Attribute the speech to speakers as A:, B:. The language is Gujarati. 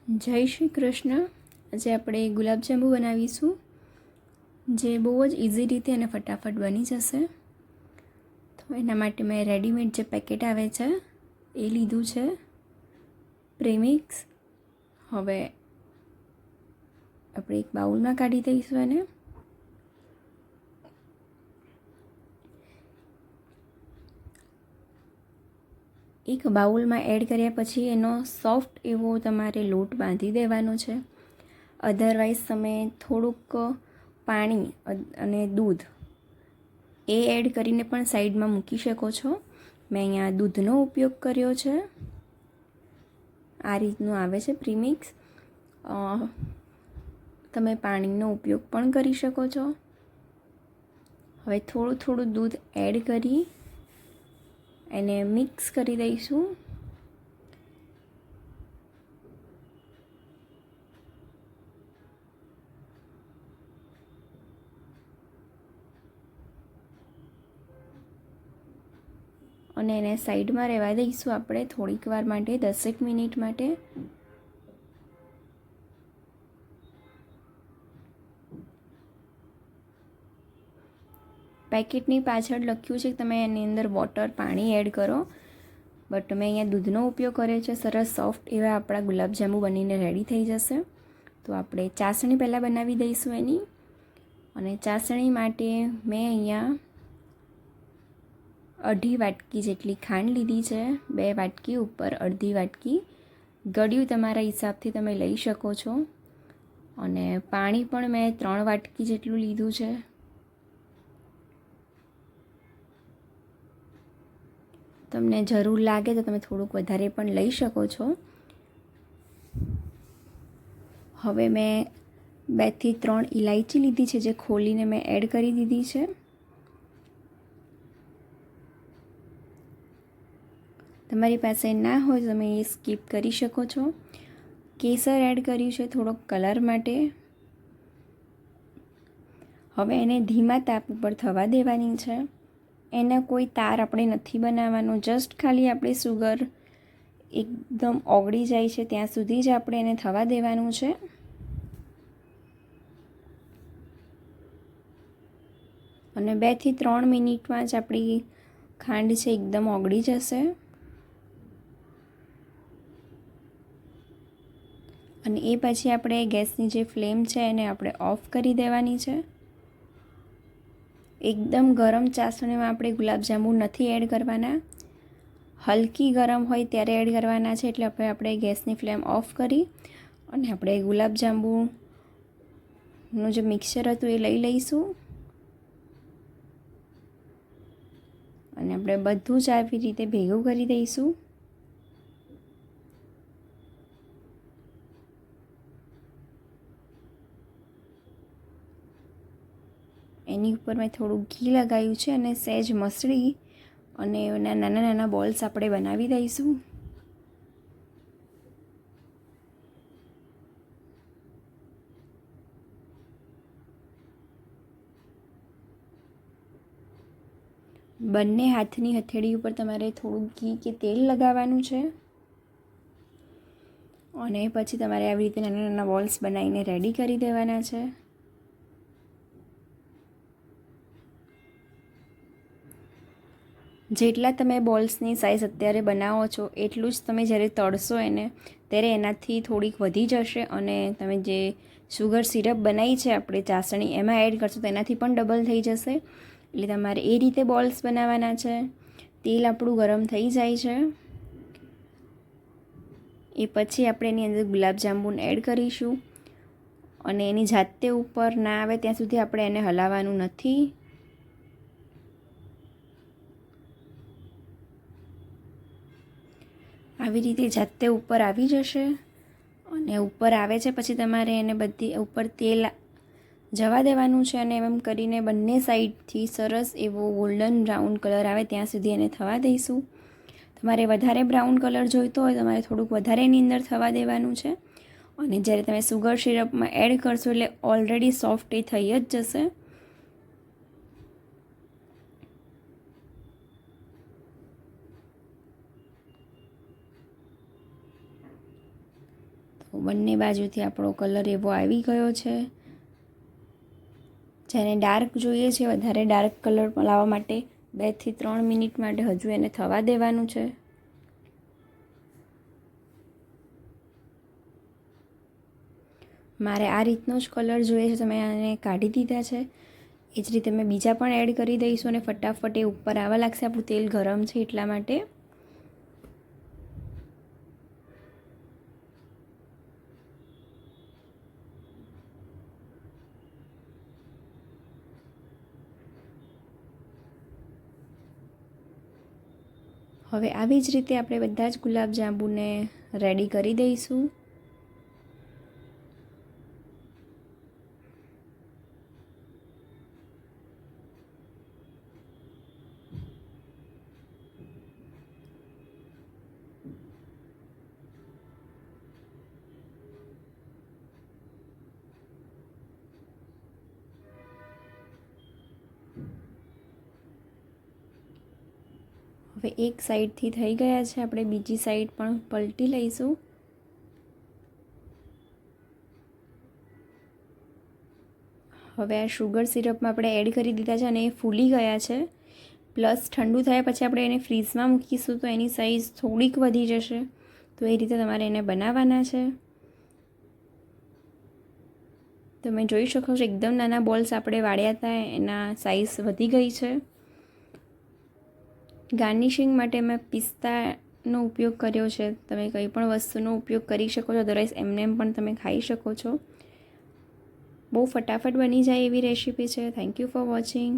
A: જય શ્રી કૃષ્ણ. આજે આપણે ગુલાબજાંબુ બનાવીશું, જે બહુ જ ઇઝી રીતે અને ફટાફટ બની જશે. તો એના માટે મેં રેડીમેડ જે પેકેટ આવે છે એ લીધું છે, પ્રેમિક્સ. હવે આપણે એક બાઉલમાં કાઢી દઈશું એને. એક બાઉલમાં એડ કર્યા પછી એનો સોફ્ટ એવો તમારે લોટ બાંધી દેવાનો છે. અધરવાઇઝ તમે થોડુંક પાણી અને દૂધ એ એડ કરીને પણ સાઈડમાં મૂકી શકો છો. મેં અહીંયા દૂધનો ઉપયોગ કર્યો છે. આ રીતનું આવે છે પ્રીમિક્સ. તમે પાણીનો ઉપયોગ પણ કરી શકો છો. હવે થોડું થોડું દૂધ એડ કરી એને મિક્સ કરી દઈશું. અને એને સાઈડમાં રહેવા દઈશું આપણે થોડીક વાર માટે, 10 મિનિટ માટે. પેકેટની પાછળ લખ્યું છે કે તમે એની અંદર વોટર પાણી એડ કરો, બટ મેં અહીંયા દૂધનો ઉપયોગ કર્યો છે. સરસ સોફ્ટ એવા આપણા ગુલાબજાંબુ બનીને રેડી થઈ જશે. તો આપણે ચાસણી પહેલાં બનાવી દઈશું એની. અને ચાસણી માટે મેં અહીંયા 1/2 વાટકી જેટલી ખાંડ લીધી છે. 2 વાટકી ઉપર 1/2 વાટકી ગળ્યું તમારા હિસાબથી તમે લઈ શકો છો. અને પાણી પણ મેં 3 વાટકી જેટલું લીધું છે. તમને જરૂર લાગે તો તમે થોડુંક વધારે પણ લઈ શકો છો. હવે મેં 2 થી 3 ઇલાયચી લીધી છે, જે ખોલીને મેં એડ કરી દીધી છે. તમારી પાસે ના હોય તો તમે એ સ્કીપ કરી શકો છો. કેસર એડ કર્યું છે થોડોક કલર માટે. હવે એને ધીમા તાપ ઉપર થવા દેવાની છે. એના કોઈ તાર આપણે નથી બનાવવાનો, જસ્ટ ખાલી આપણે સુગર એકદમ ઓગળી જાય છે ત્યાં સુધી જ આપણે એને થવા દેવાનું છે. અને 2 થી 3 મિનિટમાં જ આપણી ખાંડ છે એકદમ ઓગળી જશે. અને એ પછી આપણે ગેસની જે ફ્લેમ છે એને આપણે ઓફ કરી દેવાની છે. એકદમ ગરમ ચાસણીમાં આપણે ગુલાબજાંબુ નથી એડ કરવાના, હલકી ગરમ હોય ત્યારે એડ કરવાના છે. એટલે આપણે ગેસની ફ્લેમ ઓફ કરી અને આપણે ગુલાબજાંબુનું જે મિક્સર હતું એ લઈ લઈશું. અને આપણે બધું જ આવી રીતે ભેગું કરી દઈશું. એની ઉપર મેં થોડું ઘી લગાવ્યું છે અને સહેજ મસળી અને એના નાના નાના બોલ્સ આપણે બનાવી દઈશું. બંને હાથની હથેળી ઉપર તમારે થોડું ઘી કે તેલ લગાવવાનું છે. અને પછી તમારે આવી રીતે નાના નાના બોલ્સ બનાવીને રેડી કરી દેવાના છે. જેટલા તમે બોલ્સની સાઇઝ અત્યારે બનાવો છો એટલું જ તમે જ્યારે તળશો એને ત્યારે એનાથી થોડીક વધી જશે. અને તમે જે શુગર સિરપ બનાવી છે આપણે ચાસણી એમાં એડ કરશો તો એનાથી પણ ડબલ થઈ જશે. એટલે તમારે એ રીતે બોલ્સ બનાવવાના છે. તેલ આપણું ગરમ થઈ જાય છે એ પછી આપણે એની અંદર ગુલાબજાંબુને એડ કરીશું. અને એની જાતે ઉપર ના આવે ત્યાં સુધી આપણે એને હલાવવાનું નથી. આવી રીતે જાતે ઉપર આવી જશે. અને ઉપર આવે છે પછી તમારે એને બધી ઉપર તેલ જવા દેવાનું છે. અને એમ કરીને બંને સાઈડથી સરસ એવો ગોલ્ડન બ્રાઉન કલર આવે ત્યાં સુધી એને થવા દઈશું. તમારે વધારે બ્રાઉન કલર જોઈતો હોય તમારે થોડુંક વધારે એની અંદર થવા દેવાનું છે. અને જ્યારે તમે સુગર સિરપમાં એડ કરશો એટલે ઓલરેડી સોફ્ટ એ થઈ જ જશે. તો બંને બાજુથી આપણો કલર એવો આવી ગયો છે. જેને ડાર્ક જોઈએ છે, વધારે ડાર્ક કલર લાવવા માટે 2 થી 3 મિનિટ માટે હજુ એને થવા દેવાનું છે. મારે આ રીતનો જ કલર જોઈએ છે, તો મેં આને કાઢી દીધા છે. એ જ રીતે મેં બીજા પણ એડ કરી દઈશું અને ફટાફટ એ ઉપર આવવા લાગશે. આપણું તેલ ગરમ છે એટલા માટે. હવે આવી જ રીતે આપણે બધા જ ગુલાબજાંબુને રેડી કરી દઈશું. હવે એક સાઈડથી થઈ ગયા છે, આપણે બીજી સાઈડ પણ પલટી લઈશું. હવે આ શુગર સિરપમાં આપણે એડ કરી દીધા છે અને એ ફૂલી ગયા છે. પ્લસ ઠંડુ થયા પછી આપણે એને ફ્રીઝમાં મૂકીશું તો એની સાઈઝ થોડીક વધી જશે. તો એ રીતે તમારે એને બનાવવાના છે. તમે જોઈ શકો છો એકદમ નાના બોલ્સ આપણે વાળ્યા હતા એના સાઈઝ વધી ગઈ છે. ગાર્નિશિંગ માટે મેં પિસ્તાનો ઉપયોગ કર્યો છે. તમે કંઈ પણ વસ્તુનો ઉપયોગ કરી શકો છો, અદરવાઇઝ એમને પણ તમે ખાઈ શકો છો. બહુ ફટાફટ બની જાય એવી રેસીપી છે. Thank you for watching.